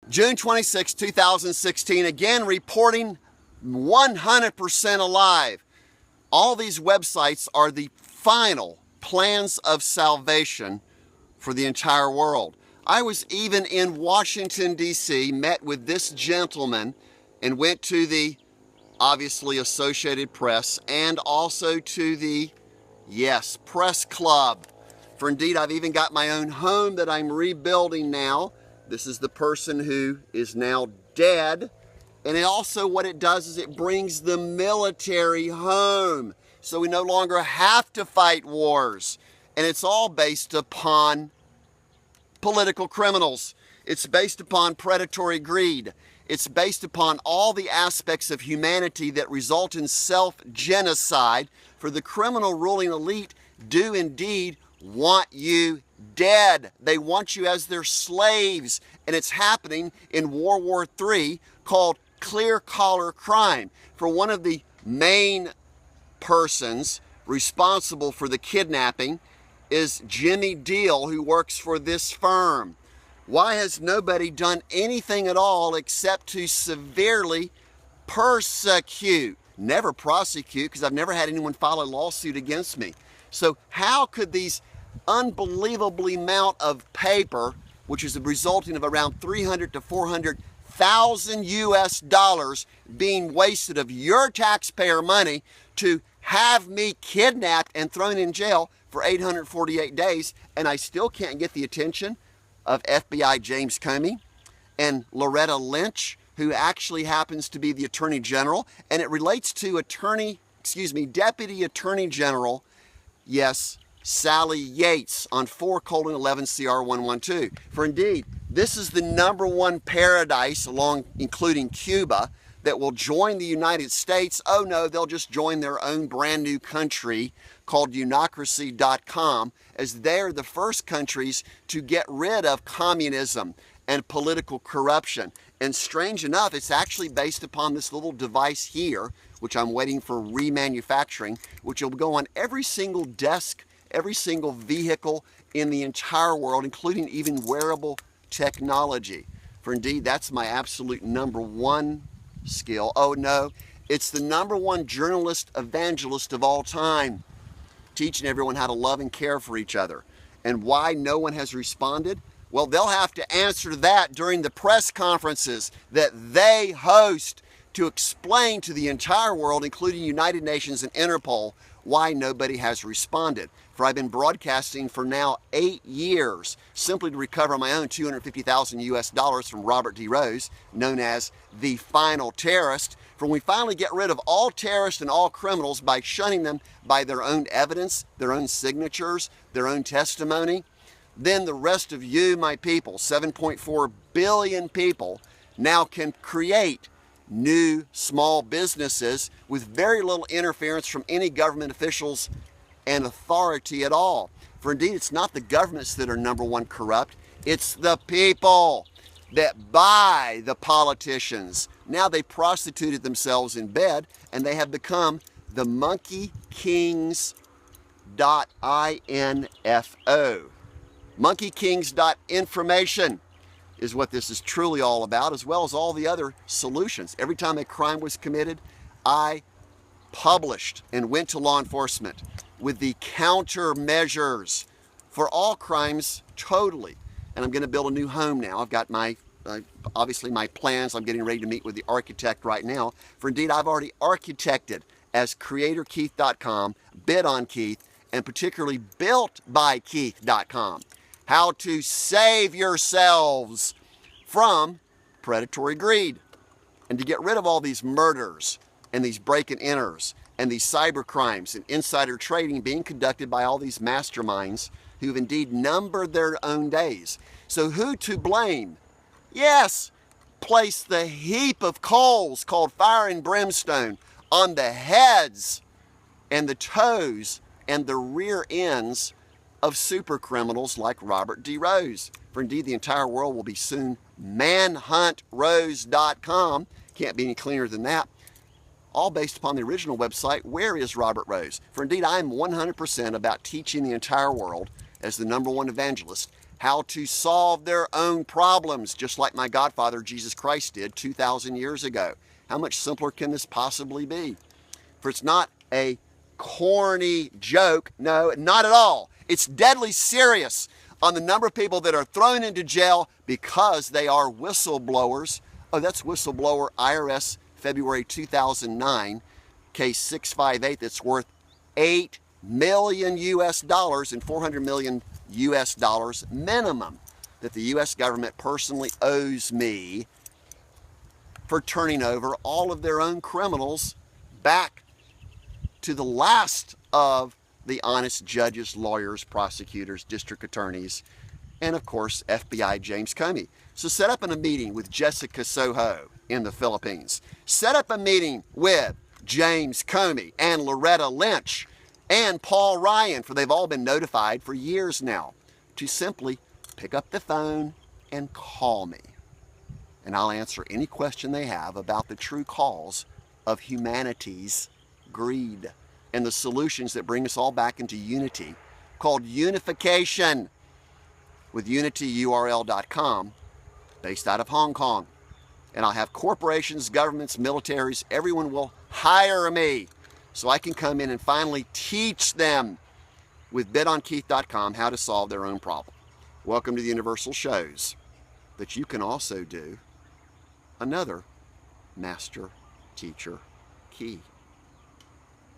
June 26, 2016, again reporting 100% alive. All these websites are the final plans of salvation for the entire world. I was even in Washington, D.C., met with this gentleman and went to the, obviously, Associated Press and also to the, yes, press club. For indeed, I've even got my own home that I'm rebuilding now. This is the person who is now dead. And it also, what it does is it brings the military home. So we no longer have to fight wars. And it's all based upon political criminals. It's based upon predatory greed. It's based upon all the aspects of humanity that result in self-genocide. For the criminal ruling elite do indeed want you dead. They want you as their slaves. And it's happening in World War III, called clear collar crime. For one of the main persons responsible for the kidnapping is Jimmy Deal, who works for this firm. Why has nobody done anything at all except to severely persecute? Never prosecute, because I've never had anyone file a lawsuit against me. So how could these unbelievably amount of paper, which is resulting of around 300 to 400,000 US dollars being wasted of your taxpayer money to have me kidnapped and thrown in jail for 848 days, and I still can't get the attention of FBI James Comey and Loretta Lynch, who actually happens to be the Attorney General, and it relates to Deputy Attorney General, yes, Sally Yates on 4:11 CR 112. For indeed, this is the #1 paradise, including Cuba, that will join the United States. Oh no, they'll just join their own brand new country called Democracy.com, as they're the first countries to get rid of communism and political corruption. And strange enough, it's actually based upon this little device here, which I'm waiting for remanufacturing, which will go on every single desk, every single vehicle in the entire world, including even wearable technology. For indeed, that's my absolute #1 skill. Oh no, it's the #1 journalist evangelist of all time, teaching everyone how to love and care for each other. And why no one has responded? Well, they'll have to answer that during the press conferences that they host to explain to the entire world, including United Nations and Interpol, why nobody has responded. For I've been broadcasting for now 8 years, simply to recover my own 250,000 US dollars from Robert D. Rose, known as the final terrorist. For when we finally get rid of all terrorists and all criminals by shunning them by their own evidence, their own signatures, their own testimony, then the rest of you, my people, 7.4 billion people, now can create new small businesses with very little interference from any government officials and authority at all. For indeed, it's not the governments that are #1 corrupt, it's the people that buy the politicians. Now they prostituted themselves in bed, and they have become the monkeykings.info. monkeykings.information is what this is truly all about, as well as all the other solutions. Every time a crime was committed, I published and went to law enforcement with the countermeasures for all crimes totally. And I'm going to build a new home now. I've got my, obviously my plans. I'm getting ready to meet with the architect right now. For indeed, I've already architected as CreatorKeith.com, Bid on Keith, and particularly BuiltByKeith.com. How to save yourselves from predatory greed and to get rid of all these murders and these break-and-enters and these cyber crimes and insider trading being conducted by all these masterminds who've indeed numbered their own days. So who to blame? Yes, place the heap of coals called fire and brimstone on the heads and the toes and the rear ends of super criminals like Robert D. Rose. For indeed, the entire world will be soon manhuntrose.com. Can't be any cleaner than that. All based upon the original website, Where is Robert Rose? For indeed, I am 100% about teaching the entire world, as the #1 evangelist, how to solve their own problems, just like my godfather Jesus Christ did 2,000 years ago. How much simpler can this possibly be? For it's not a corny joke. No, not at all. It's deadly serious on the number of people that are thrown into jail because they are whistleblowers. Oh, that's whistleblower IRS February 2009, case 658, that's worth $8 million US dollars and $400 million US dollars minimum that the US government personally owes me for turning over all of their own criminals back to the last of the honest judges, lawyers, prosecutors, district attorneys, and of course FBI James Comey. So set up a meeting with Jessica Soho in the Philippines. Set up a meeting with James Comey and Loretta Lynch and Paul Ryan, for they've all been notified for years now, to simply pick up the phone and call me. And I'll answer any question they have about the true cause of humanity's greed and the solutions that bring us all back into unity, called unification, with unityurl.com, based out of Hong Kong. And I'll have corporations, governments, militaries, everyone will hire me so I can come in and finally teach them with bitonkeith.com how to solve their own problem. Welcome to the Universal Shows that you can also do another master teacher key.